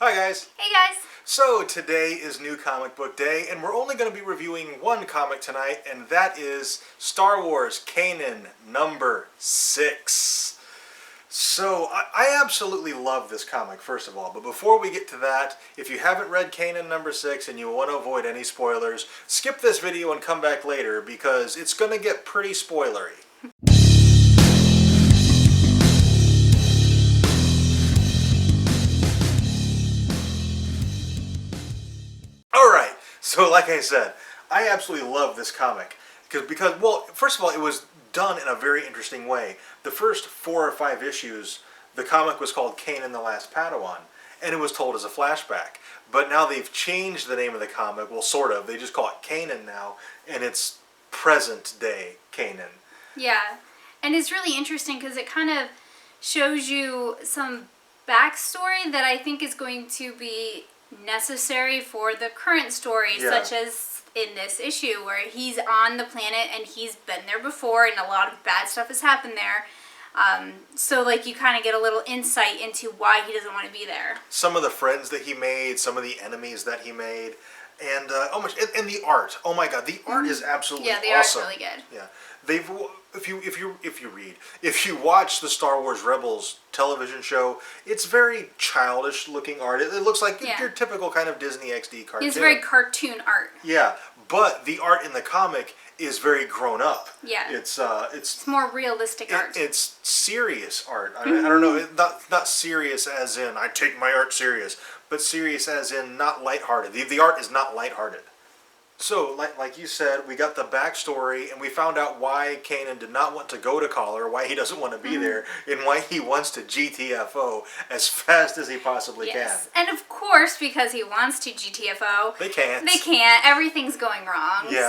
Hi guys! Hey guys! So today is New Comic Book Day, and we're only going to be reviewing one comic tonight, and that is Star Wars Kanan number 6. So I absolutely love this comic, first of all, but before we get to that, if you haven't read Kanan number 6 and you want to avoid any spoilers, skip this video and come back later because it's going to get pretty spoilery. Alright, so like I said, I absolutely love this comic. Because, well, first of all, it was done in a very interesting way. The first 4 or 5 issues, the comic was called Kanan the Last Padawan, and it was told as a flashback. But now they've changed the name of the comic, well, sort of. They just call it Kanan now, and it's present day Kanan. Yeah, and it's really interesting because it kind of shows you some backstory that I think is going to be necessary for the current story, such as in this issue where he's on the planet and he's been there before and a lot of bad stuff has happened there. So like you kind of get a little insight into why he doesn't want to be there. Some of the friends that he made, some of the enemies that he made, and and the art. Oh my God, the art is absolutely awesome. Yeah, the art's really good. Yeah, they've if you watch the Star Wars Rebels television show, it's very childish looking art. It looks like your typical kind of Disney XD cartoon. It's very cartoon art. Yeah, but the art in the comic is very grown up. Yeah, it's more realistic art. It's serious art. I don't know, not serious as in I take my art serious, but serious as in not lighthearted. The art is not lighthearted. So, like you said, we got the backstory, and we found out why Kanan did not want to go to Collar, why he doesn't want to be there, and why he wants to GTFO as fast as he possibly can. And of course, because he wants to GTFO, they can't. They can't. Everything's going wrong. Yeah.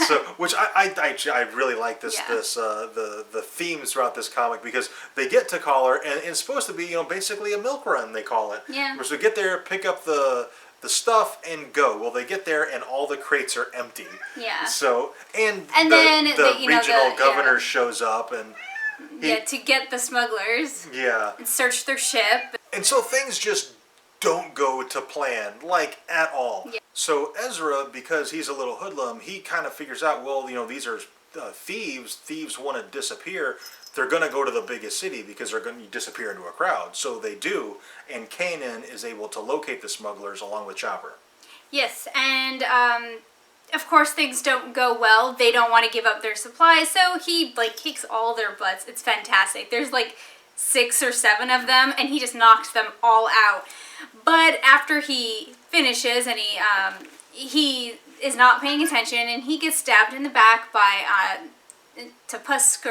So, which I really like the themes throughout this comic, because they get to Collar, and it's supposed to be basically a milk run, they call it. Yeah. So get there, pick up the stuff and go. Well, they get there and all the crates are empty. Yeah. So then the regional governor shows up and to get the smugglers. Yeah. And search their ship. And so things just don't go to plan, like at all. Yeah. So Ezra, because he's a little hoodlum, he kind of figures out, well, these are thieves. Thieves want to disappear. They're going to go to the biggest city because they're going to disappear into a crowd. So they do, and Kanan is able to locate the smugglers along with Chopper. Yes, and of course things don't go well. They don't want to give up their supplies, so he kicks all their butts. It's fantastic. There's 6 or 7 of them, and he just knocks them all out. But after he finishes, and he is not paying attention, and he gets stabbed in the back by Tapusk,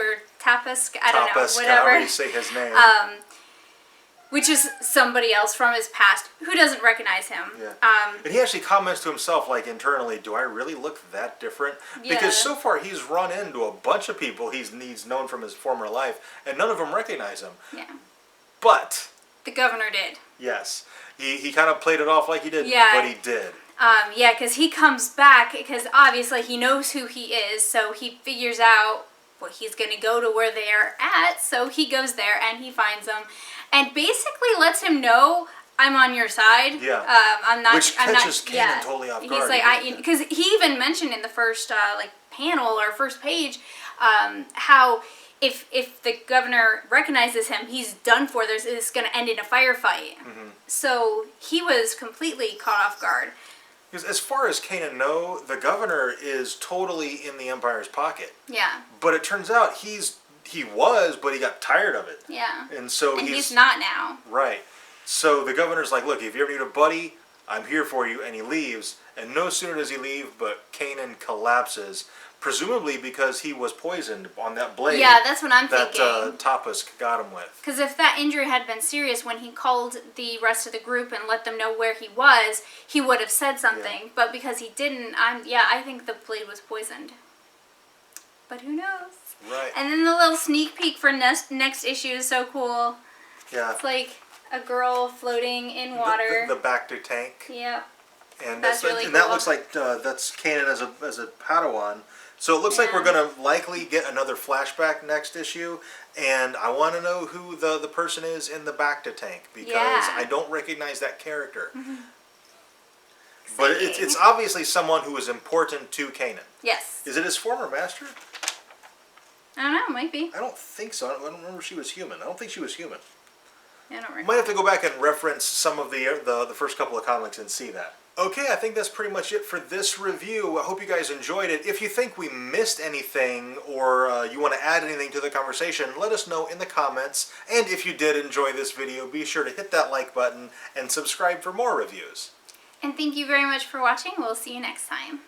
I don't know, whatever. However you say his name. Which is somebody else from his past who doesn't recognize him. Yeah. And he actually comments to himself, internally, do I really look that different? Yeah. Because so far he's run into a bunch of people he's known from his former life, and none of them recognize him. Yeah. But the governor did. Yes. He kind of played it off like he didn't, but he did. Yeah, because he comes back, because obviously he knows who he is, so he figures out he's going to go to where they are at, so he goes there and he finds them, and basically lets him know, I'm on your side. Yeah. Which catches Kanan totally off guard. He's because he even mentioned in the first panel or first page, how if the governor recognizes him, he's done for. It's going to end in a firefight. Mm-hmm. So he was completely caught off guard. Because as far as Kanan knows, the governor is totally in the Empire's pocket. Yeah. But it turns out he was, but he got tired of it. Yeah. And so he's not now. Right. So the governor's like, look, if you ever need a buddy, I'm here for you. And he leaves. And no sooner does he leave, but Kanan collapses. Presumably because he was poisoned on that blade. Yeah, that's what I'm thinking. That Tapusk got him with. Because if that injury had been serious when he called the rest of the group and let them know where he was, he would have said something. Yeah. But because he didn't, I think the blade was poisoned. But who knows? Right. And then the little sneak peek for next issue is so cool. Yeah. It's like a girl floating in water. The Bacta tank. Yeah. And that's really cool. And that looks like that's Kanan as a Padawan. So it looks like we're Yeah. going to likely get another flashback next issue, and I want to know who the person is in the Bacta tank, because Yeah. I don't recognize that character. But it's Exciting. obviously someone who is important to Kanan. Yes. Is it his former master? I don't know, might be. I don't think so. I don't remember she was human. I don't think she was human. I don't remember. Might have to go back and reference some of the first couple of comics and see that. Okay, I think that's pretty much it for this review. I hope you guys enjoyed it. If you think we missed anything or you want to add anything to the conversation, let us know in the comments. And if you did enjoy this video, be sure to hit that like button and subscribe for more reviews. And thank you very much for watching. We'll see you next time.